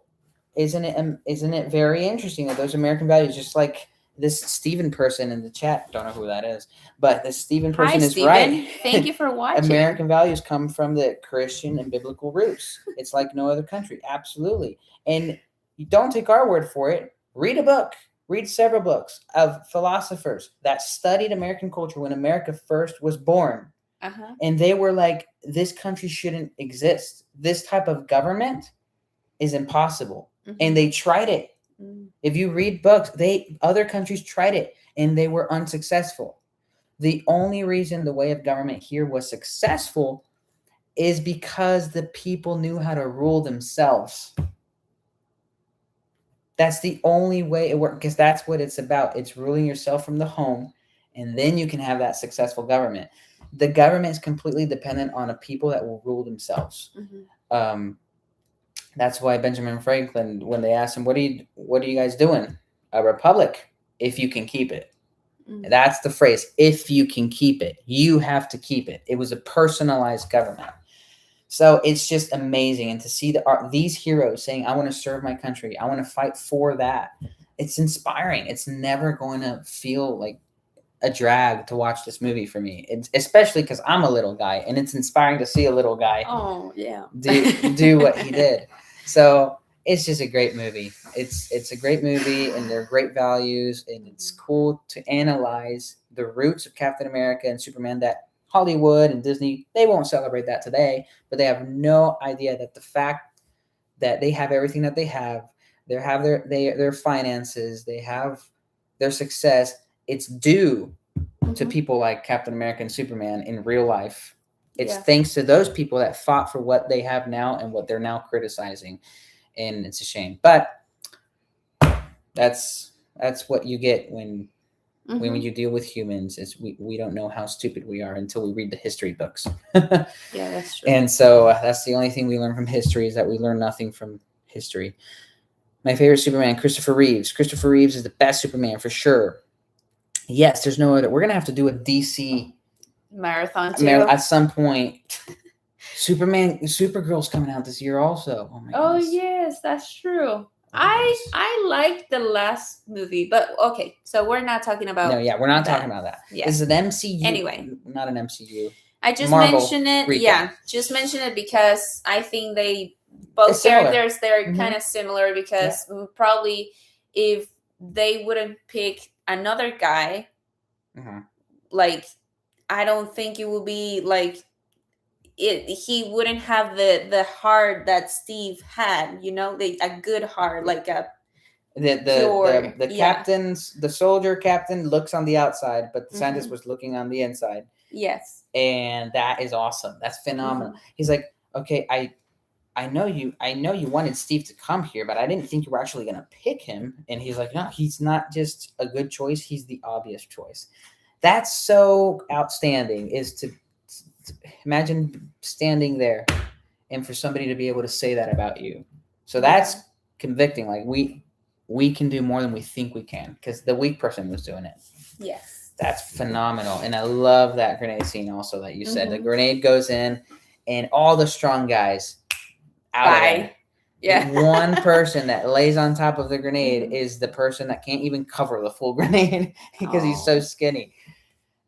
Speaker 1: isn't it very interesting that those American values, just like this Steven person in the chat, don't know who that is, but this Steven
Speaker 2: Hi,
Speaker 1: person is
Speaker 2: Steven.
Speaker 1: right.
Speaker 2: Thank you for watching.
Speaker 1: American values come from the Christian and biblical roots. It's like no other country, absolutely. And you don't take our word for it. Read a book. Read several books of philosophers that studied American culture when America first was born.
Speaker 2: Uh-huh.
Speaker 1: And they were like, this country shouldn't exist. This type of government is impossible.
Speaker 2: Mm-hmm.
Speaker 1: And they tried it.
Speaker 2: Mm.
Speaker 1: If you read books, other countries tried it and they were unsuccessful. The only reason the way of government here was successful is because the people knew how to rule themselves. That's the only way it works, because that's what it's about. It's ruling yourself from the home, and then you can have that successful government. The government is completely dependent on a people that will rule themselves.
Speaker 2: Mm-hmm.
Speaker 1: That's why Benjamin Franklin, when they asked him, what are you guys doing? A republic, if you can keep it. Mm. That's the phrase, if you can keep it. You have to keep it. It was a personalized government. So it's just amazing. And to see these heroes saying, I want to serve my country, I want to fight for that, it's inspiring. It's never going to feel like a drag to watch this movie for me. It's especially because I'm a little guy, and it's inspiring to see a little guy do what he did. So it's just a great movie. It's a great movie, and they're great values, and it's cool to analyze the roots of Captain America and Superman that Hollywood and Disney, they won't celebrate that today, but they have no idea that the fact that they have everything that they have their finances, they have their success, it's due to people like Captain America and Superman in real life. It's thanks to those people that fought for what they have now and what they're now criticizing. And it's a shame. But that's what you get when you deal with humans, is we don't know how stupid we are until we read the history books.
Speaker 2: Yeah, that's true.
Speaker 1: And so that's the only thing we learn from history, is that we learn nothing from history. My favorite Superman, Christopher Reeves. Christopher Reeves is the best Superman for sure. Yes, there's no other. We're going to have to do a DC
Speaker 2: marathon too.
Speaker 1: At some point. Supergirl's coming out this year also. Oh my goodness.
Speaker 2: Yes, that's true. I liked the last movie, but okay, so we're not talking about.
Speaker 1: No, yeah, we're not talking about that.
Speaker 2: Yeah.
Speaker 1: This is an MCU.
Speaker 2: Anyway,
Speaker 1: not an MCU.
Speaker 2: I just
Speaker 1: Marvel
Speaker 2: mentioned it.
Speaker 1: recap.
Speaker 2: Yeah, just mention it because I think both characters, they're kind of similar, because probably if they wouldn't pick another guy, like, I don't think it would be like he wouldn't have the heart that Steve had, a good heart, like a
Speaker 1: the captain's, the soldier captain looks on the outside, but the scientist was looking on the inside.
Speaker 2: Yes.
Speaker 1: And that is awesome. That's phenomenal. He's like, okay, I know you wanted Steve to come here, but I didn't think you were actually going to pick him. And he's like, no, he's not just a good choice. He's the obvious choice. That's so outstanding, is to imagine standing there and for somebody to be able to say that about you. So that's convicting. Like we can do more than we think we can, because the weak person was doing it.
Speaker 2: Yes.
Speaker 1: That's phenomenal. And I love that grenade scene also that you said. The grenade goes in and all the strong guys out of there. Yeah. One person that lays on top of the grenade is the person that can't even cover the full grenade because he's so skinny.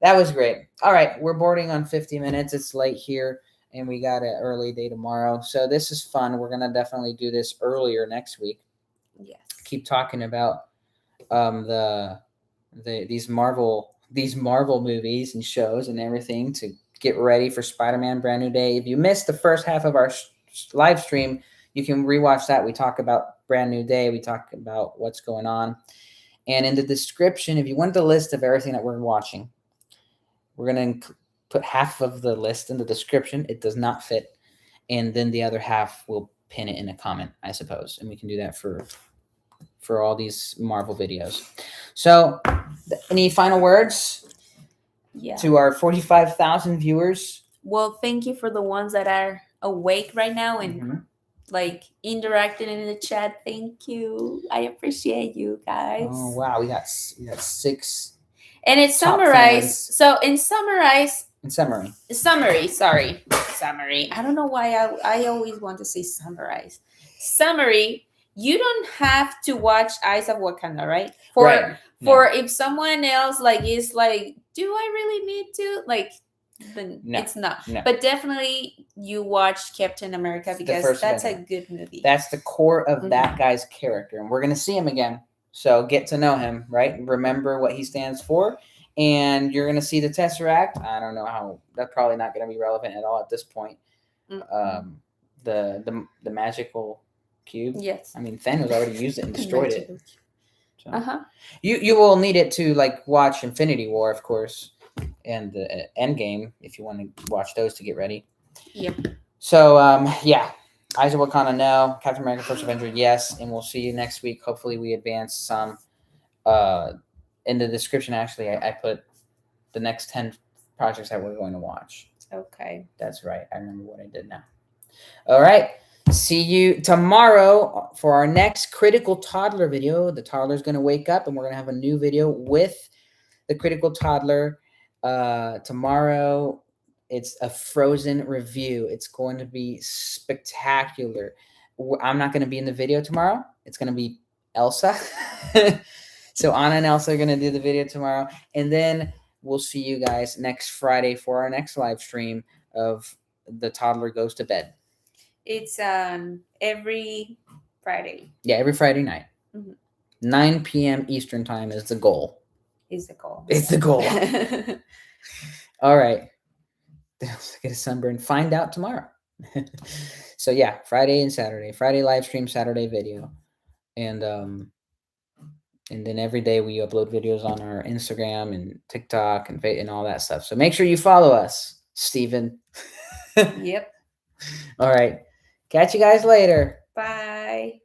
Speaker 1: That was great. All right, we're boarding on 50 minutes. It's late here, and we got an early day tomorrow. So this is fun. We're going to definitely do this earlier next week.
Speaker 2: Yes.
Speaker 1: Keep talking about these Marvel movies and shows and everything to get ready for Spider-Man Brand New Day. If you missed the first half of our live stream, you can rewatch that. We talk about Brand New Day. We talk about what's going on. And in the description, if you want the list of everything that we're watching, we're going to put half of the list in the description. It does not fit. And then the other half will pin it in a comment, I suppose, and we can do that for all these Marvel videos. So, any final words to our 45,000 viewers?
Speaker 2: Well, thank you for the ones that are awake right now and like interacting in the chat. Thank you. I appreciate you guys.
Speaker 1: Oh wow, we got 6.
Speaker 2: And it's summarized. So in summary. I don't know why I always want to say summarize. Summary. You don't have to watch Eyes of Wakanda, right? For if someone else like is like, do I really need to like? Then it's not. No. But definitely you watch Captain America because that's a good movie.
Speaker 1: That's the core of that guy's character, and we're gonna see him again. So get to know him, right? Remember what he stands for, and you're gonna see the Tesseract. I don't know how. That's probably not gonna be relevant at all at this point. The magical cube.
Speaker 2: Yes.
Speaker 1: I mean, Thanos already used it and destroyed it. So. You will need it to like watch Infinity War, of course, and the Endgame if you want to watch those to get ready.
Speaker 2: Yep.
Speaker 1: So yeah, Eyes of Wakanda, no. Captain America: First Avenger, yes. And we'll see you next week. Hopefully, we advance some. In the description, actually, I put the next 10 projects that we're going to watch.
Speaker 2: Okay.
Speaker 1: That's right. I remember what I did now. All right. See you tomorrow for our next Critical Toddler video. The toddler's going to wake up, and we're going to have a new video with the Critical Toddler. Tomorrow, it's a Frozen review. It's going to be spectacular. I'm not going to be in the video tomorrow. It's going to be Elsa. So Anna and Elsa are going to do the video tomorrow. And then we'll see you guys next Friday for our next live stream of The Toddler Goes to Bed.
Speaker 2: It's every Friday.
Speaker 1: Yeah, every Friday night. 9 p.m. Eastern time is the goal.
Speaker 2: Is the goal.
Speaker 1: It's the goal. All right. Get a sunburn. Find out tomorrow. So yeah, Friday and Saturday. Friday live stream, Saturday video. And then every day we upload videos on our Instagram and TikTok and all that stuff. So make sure you follow us, Steven.
Speaker 2: Yep.
Speaker 1: All right. Catch you guys later.
Speaker 2: Bye.